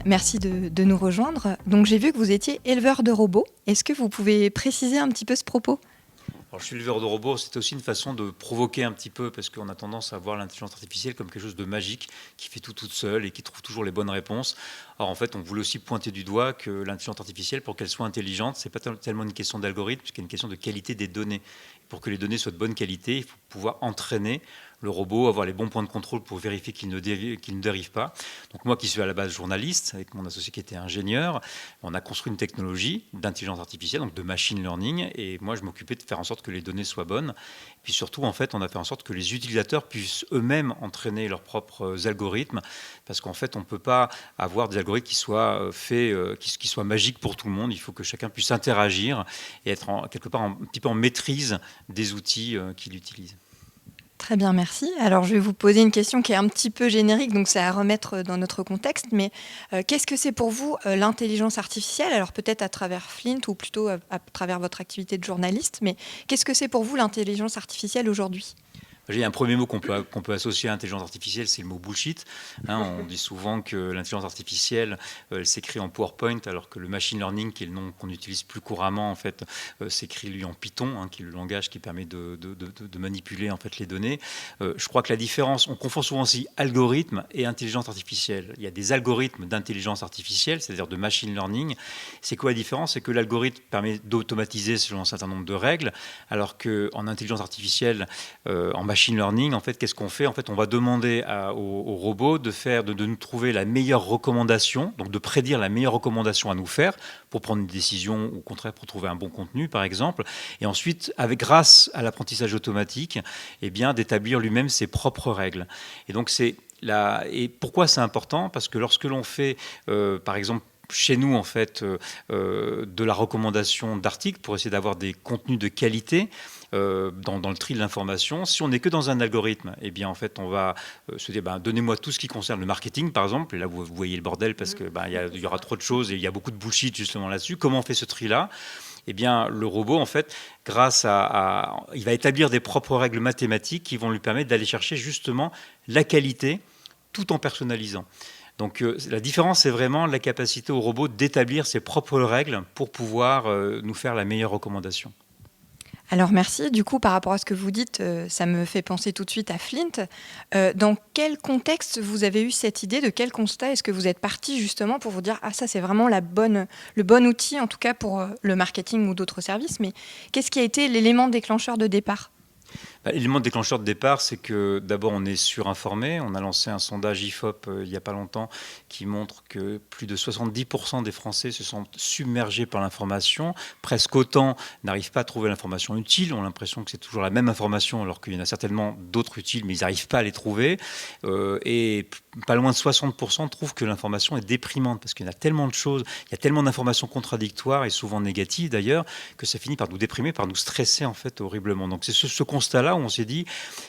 merci de nous rejoindre. Donc j'ai vu que vous étiez éleveur de robots. Est-ce que vous pouvez préciser un petit peu ce propos ? Alors, je suis éleveur de robots, c'est aussi une façon de provoquer un petit peu, parce qu'on a tendance à voir l'intelligence artificielle comme quelque chose de magique, qui fait tout toute seule et qui trouve toujours les bonnes réponses. Alors en fait, on voulait aussi pointer du doigt que l'intelligence artificielle, pour qu'elle soit intelligente, c'est pas tellement une question d'algorithme, puisqu'il y a une question de qualité des données. Pour que les données soient de bonne qualité, il faut pouvoir entraîner le robot, avoir les bons points de contrôle pour vérifier qu'il ne dérive pas. Donc moi qui suis à la base journaliste, avec mon associé qui était ingénieur, on a construit une technologie d'intelligence artificielle, donc de machine learning, et moi je m'occupais de faire en sorte que les données soient bonnes. Et puis surtout, en fait, on a fait en sorte que les utilisateurs puissent eux-mêmes entraîner leurs propres algorithmes, parce qu'en fait, on ne peut pas avoir des algorithmes qui soient faits, qui soient magiques pour tout le monde. Il faut que chacun puisse interagir et être quelque part un petit peu en maîtrise des outils qu'il utilise. Très bien, merci. Alors, je vais vous poser une question qui est un petit peu générique, donc c'est à remettre dans notre contexte. Mais qu'est-ce que c'est pour vous l'intelligence artificielle ? Alors, peut-être à travers Flint ou plutôt à travers votre activité de journaliste. Mais qu'est-ce que c'est pour vous l'intelligence artificielle aujourd'hui ? Il y a un premier mot qu'on peut associer à l'intelligence artificielle, c'est le mot bullshit. On dit souvent que l'intelligence artificielle, elle s'écrit en PowerPoint, alors que le machine learning, qui est le nom qu'on utilise plus couramment, en fait, s'écrit lui en Python, qui est le langage qui permet de manipuler en fait les données. Je crois que la différence, on confond souvent aussi algorithme et intelligence artificielle. Il y a des algorithmes d'intelligence artificielle, c'est-à-dire de machine learning. C'est quoi la différence ? C'est que l'algorithme permet d'automatiser selon un certain nombre de règles, alors qu'en intelligence artificielle, en machine learning, en fait, qu'est-ce qu'on fait ? En fait, on va demander au robot de nous trouver la meilleure recommandation, donc de prédire la meilleure recommandation à nous faire pour prendre une décision ou au contraire pour trouver un bon contenu, par exemple. Et ensuite, grâce à l'apprentissage automatique, eh bien, d'établir lui-même ses propres règles. Et donc, et pourquoi c'est important ? Parce que lorsque l'on fait, par exemple, chez nous, en fait, de la recommandation d'articles pour essayer d'avoir des contenus de qualité, dans le tri de l'information. Si on n'est que dans un algorithme, eh bien en fait on va se dire donnez-moi tout ce qui concerne le marketing par exemple, et là vous voyez le bordel parce que il y aura trop de choses et il y a beaucoup de bullshit justement là-dessus. Comment on fait ce tri-là ? Eh bien le robot en fait, grâce il va établir des propres règles mathématiques qui vont lui permettre d'aller chercher justement la qualité tout en personnalisant. Donc la différence, c'est vraiment la capacité au robot d'établir ses propres règles pour pouvoir nous faire la meilleure recommandation. Alors merci. Du coup, par rapport à ce que vous dites, ça me fait penser tout de suite à Flint. Dans quel contexte vous avez eu cette idée ? De quel constat est-ce que vous êtes parti justement pour vous dire « Ah, ça, c'est vraiment le bon outil, en tout cas pour le marketing ou d'autres services ». Mais qu'est-ce qui a été l'élément déclencheur de départ ? L'élément déclencheur de départ, c'est que d'abord on est surinformé. On a lancé un sondage IFOP il n'y a pas longtemps qui montre que plus de 70% des Français se sentent submergés par l'information. Presque autant n'arrivent pas à trouver l'information utile. On a l'impression que c'est toujours la même information alors qu'il y en a certainement d'autres utiles, mais ils n'arrivent pas à les trouver. Et pas loin de 60% trouvent que l'information est déprimante parce qu'il y a tellement de choses, il y a tellement d'informations contradictoires et souvent négatives d'ailleurs, que ça finit par nous déprimer, par nous stresser en fait horriblement. Donc c'est ce constat-là où on s'est dit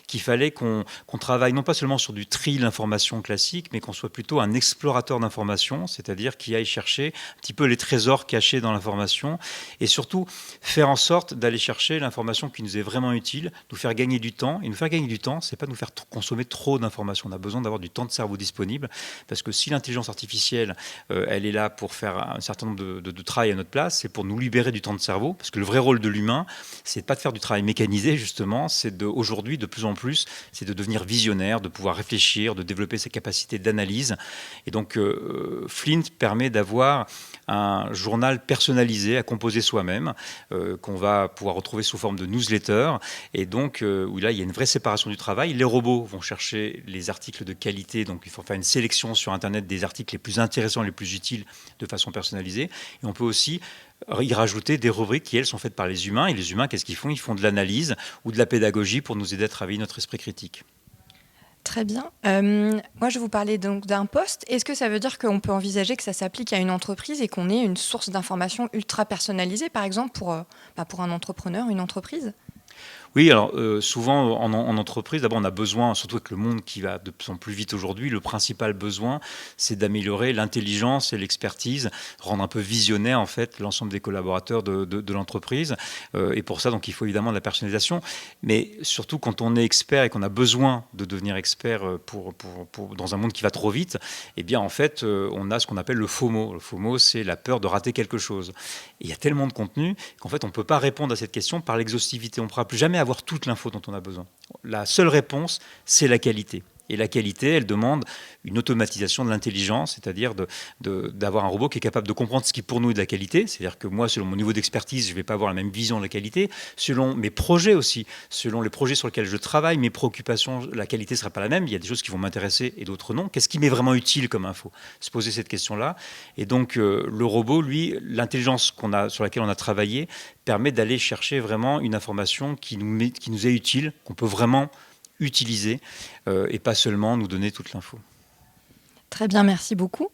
qu'il fallait qu'on travaille non pas seulement sur du tri d'informations classique, mais qu'on soit plutôt un explorateur d'informations, c'est-à-dire qui aille chercher un petit peu les trésors cachés dans l'information et surtout faire en sorte d'aller chercher l'information qui nous est vraiment utile, nous faire gagner du temps. Et nous faire gagner du temps, c'est pas nous faire consommer trop d'informations. On a besoin d'avoir du temps de cerveau disponible parce que si l'intelligence artificielle, elle est là pour faire un certain nombre de travail à notre place, c'est pour nous libérer du temps de cerveau parce que le vrai rôle de l'humain, c'est pas de faire du travail mécanisé justement, c'est aujourd'hui de plus en plus, c'est de devenir visionnaire, de pouvoir réfléchir, de développer ses capacités d'analyse. Et donc Flint permet d'avoir un journal personnalisé à composer soi-même, qu'on va pouvoir retrouver sous forme de newsletter. Et donc, où là, il y a une vraie séparation du travail. Les robots vont chercher les articles de qualité. Donc, il faut faire une sélection sur Internet des articles les plus intéressants, les plus utiles de façon personnalisée. Et on peut aussi y rajouter des rubriques qui, elles, sont faites par les humains. Et les humains, qu'est-ce qu'ils font ? Ils font de l'analyse ou de la pédagogie pour nous aider à travailler notre esprit critique. Très bien. Moi, je vous parlais donc d'un poste. Est-ce que ça veut dire qu'on peut envisager que ça s'applique à une entreprise et qu'on ait une source d'information ultra personnalisée, par exemple, pour un entrepreneur, une entreprise ? Oui, alors souvent en entreprise, d'abord on a besoin, surtout avec le monde qui va de plus en plus vite aujourd'hui, le principal besoin, c'est d'améliorer l'intelligence et l'expertise, rendre un peu visionnaire en fait l'ensemble des collaborateurs de l'entreprise. Et pour ça, donc il faut évidemment de la personnalisation, mais surtout quand on est expert et qu'on a besoin de devenir expert dans un monde qui va trop vite, eh bien en fait on a ce qu'on appelle le FOMO. Le FOMO, c'est la peur de rater quelque chose. Et il y a tellement de contenu qu'en fait on ne peut pas répondre à cette question par l'exhaustivité. On ne pourra plus jamais avoir toute l'info dont on a besoin. La seule réponse, c'est la qualité. Et la qualité, elle demande une automatisation de l'intelligence, c'est-à-dire d'avoir un robot qui est capable de comprendre ce qui pour nous est de la qualité. C'est-à-dire que moi, selon mon niveau d'expertise, je ne vais pas avoir la même vision de la qualité. Selon mes projets aussi, selon les projets sur lesquels je travaille, mes préoccupations, la qualité ne sera pas la même. Il y a des choses qui vont m'intéresser et d'autres non. Qu'est-ce qui m'est vraiment utile comme info? Se poser cette question-là. Et donc, le robot, lui, l'intelligence sur laquelle on a travaillé, permet d'aller chercher vraiment une information qui nous est utile, qu'on peut vraiment utiliser et pas seulement nous donner toute l'info. Très bien, merci beaucoup.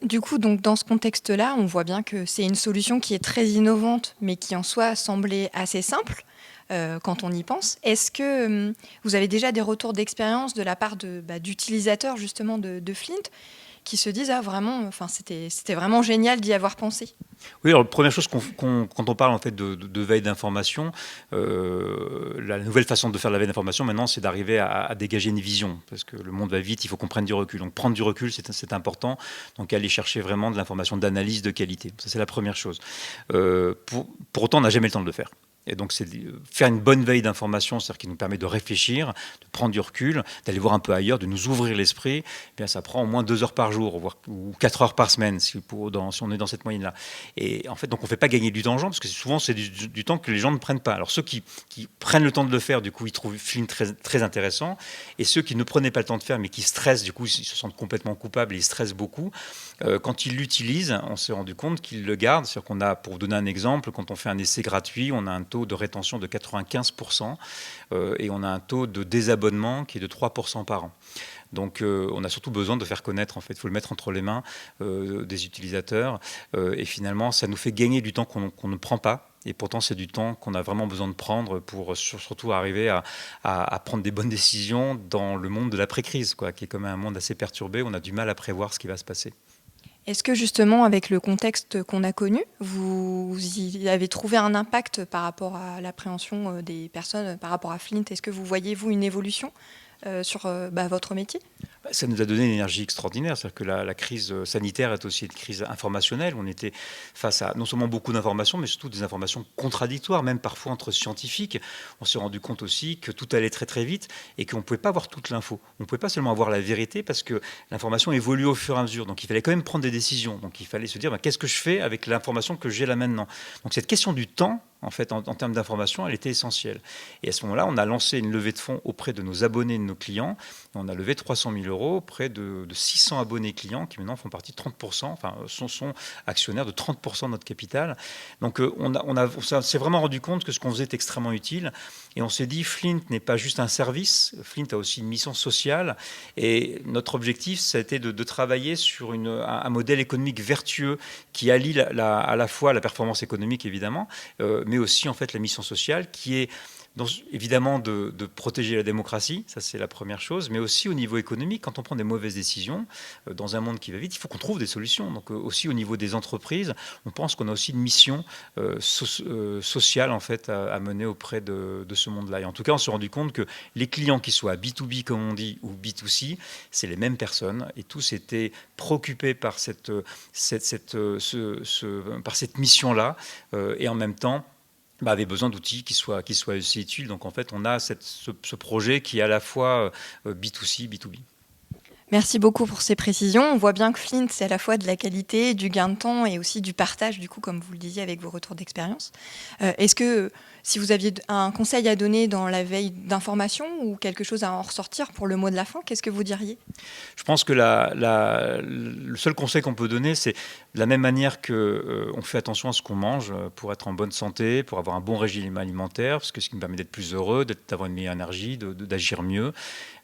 Du coup, donc, dans ce contexte-là, on voit bien que c'est une solution qui est très innovante, mais qui en soi semblait assez simple quand on y pense. Est-ce que vous avez déjà des retours d'expérience de la part d'utilisateurs justement de Flint qui se disent vraiment, c'était vraiment génial d'y avoir pensé? Oui, alors la première chose quand on parle en fait de veille d'information, la nouvelle façon de faire de la veille d'information maintenant, c'est d'arriver à dégager une vision, parce que le monde va vite, il faut qu'on prenne du recul. Donc prendre du recul, c'est important. Donc aller chercher vraiment de l'information d'analyse de qualité. Ça, c'est la première chose. Pour autant, on n'a jamais le temps de le faire. Et donc, c'est faire une bonne veille d'information, c'est-à-dire qui nous permet de réfléchir, de prendre du recul, d'aller voir un peu ailleurs, de nous ouvrir l'esprit. Eh bien, ça prend au moins 2 heures par jour, ou 4 heures par semaine, si on est dans cette moyenne-là. Et en fait, donc, on ne fait pas gagner du temps aux gens, parce que souvent, c'est du temps que les gens ne prennent pas. Alors, ceux qui prennent le temps de le faire, du coup, ils trouvent le film très, très intéressant. Et ceux qui ne prenaient pas le temps de faire, mais qui stressent, du coup, ils se sentent complètement coupables et ils stressent beaucoup. Quand ils l'utilisent, on s'est rendu compte qu'ils le gardent. C'est-à-dire qu'on a, pour vous donner un exemple, quand on fait un essai gratuit, on a un taux de rétention de 95% et on a un taux de désabonnement qui est de 3% par an. Donc on a surtout besoin de faire connaître, en fait, il faut le mettre entre les mains des utilisateurs et finalement ça nous fait gagner du temps qu'on ne prend pas. Et pourtant, c'est du temps qu'on a vraiment besoin de prendre pour surtout arriver à prendre des bonnes décisions dans le monde de l'après-crise, qui est quand même un monde assez perturbé, où on a du mal à prévoir ce qui va se passer. Est-ce que justement, avec le contexte qu'on a connu, vous y avez trouvé un impact par rapport à l'appréhension des personnes, par rapport à Flint? Est-ce que vous voyez, vous, une évolution sur votre métier? Ça nous a donné une énergie extraordinaire. C'est-à-dire que la crise sanitaire est aussi une crise informationnelle. On était face à non seulement beaucoup d'informations, mais surtout des informations contradictoires, même parfois entre scientifiques. On s'est rendu compte aussi que tout allait très très vite et qu'on ne pouvait pas avoir toute l'info. On ne pouvait pas seulement avoir la vérité parce que l'information évolue au fur et à mesure. Donc il fallait quand même prendre des décisions. Donc il fallait se dire qu'est-ce que je fais avec l'information que j'ai là maintenant. Donc cette question du temps, en fait, en termes d'information, elle était essentielle. Et à ce moment-là, on a lancé une levée de fonds auprès de nos abonnés et de nos clients. On a levé 300 000 euros auprès de 600 abonnés clients qui maintenant font partie de 30%, enfin sont actionnaires de 30% de notre capital. Donc on s'est vraiment rendu compte que ce qu'on faisait est extrêmement utile. Et on s'est dit, Flint n'est pas juste un service, Flint a aussi une mission sociale. Et notre objectif, ça a été de travailler sur un modèle économique vertueux qui allie à la fois la performance économique, évidemment, mais aussi en fait la mission sociale qui est évidemment de protéger la démocratie, ça c'est la première chose, mais aussi au niveau économique, quand on prend des mauvaises décisions dans un monde qui va vite, il faut qu'on trouve des solutions. Donc aussi au niveau des entreprises, on pense qu'on a aussi une mission sociale en fait à mener auprès de ce monde-là. Et en tout cas, on s'est rendu compte que les clients, qui soient B2B comme on dit ou B2C, c'est les mêmes personnes et tous étaient préoccupés par cette mission-là et en même temps avait besoin d'outils qui soient aussi utiles. Donc en fait, on a ce projet qui est à la fois B2C, B2B. Merci beaucoup pour ces précisions. On voit bien que Flint, c'est à la fois de la qualité, du gain de temps et aussi du partage, du coup, comme vous le disiez, avec vos retours d'expérience. Est-ce que, si vous aviez un conseil à donner dans la veille d'information ou quelque chose à en ressortir pour le mot de la fin, qu'est-ce que vous diriez? Je pense que le seul conseil qu'on peut donner, c'est de la même manière qu'on fait attention à ce qu'on mange pour être en bonne santé, pour avoir un bon régime alimentaire, parce que ce qui nous permet d'être plus heureux, d'avoir une meilleure énergie, d'agir mieux.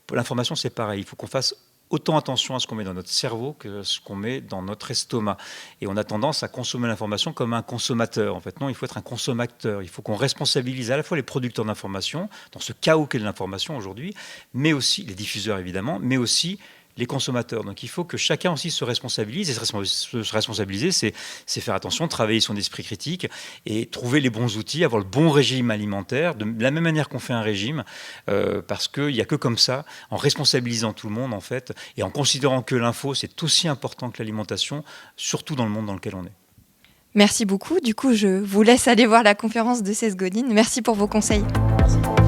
Pour l'information, c'est pareil. Il faut qu'on fasse autant attention à ce qu'on met dans notre cerveau que ce qu'on met dans notre estomac. Et on a tendance à consommer l'information comme un consommateur. En fait, non, il faut être un consommateur. Il faut qu'on responsabilise à la fois les producteurs d'information, dans ce chaos qu'est l'information aujourd'hui, mais aussi les diffuseurs évidemment, mais aussi les consommateurs. Donc il faut que chacun aussi se responsabilise. Et se responsabiliser, c'est faire attention, travailler son esprit critique et trouver les bons outils, avoir le bon régime alimentaire, de la même manière qu'on fait un régime, parce qu'il n'y a que comme ça, en responsabilisant tout le monde en fait, et en considérant que l'info, c'est aussi important que l'alimentation, surtout dans le monde dans lequel on est. Merci beaucoup. Du coup, je vous laisse aller voir la conférence de Seth Godin. Merci pour vos conseils. Merci.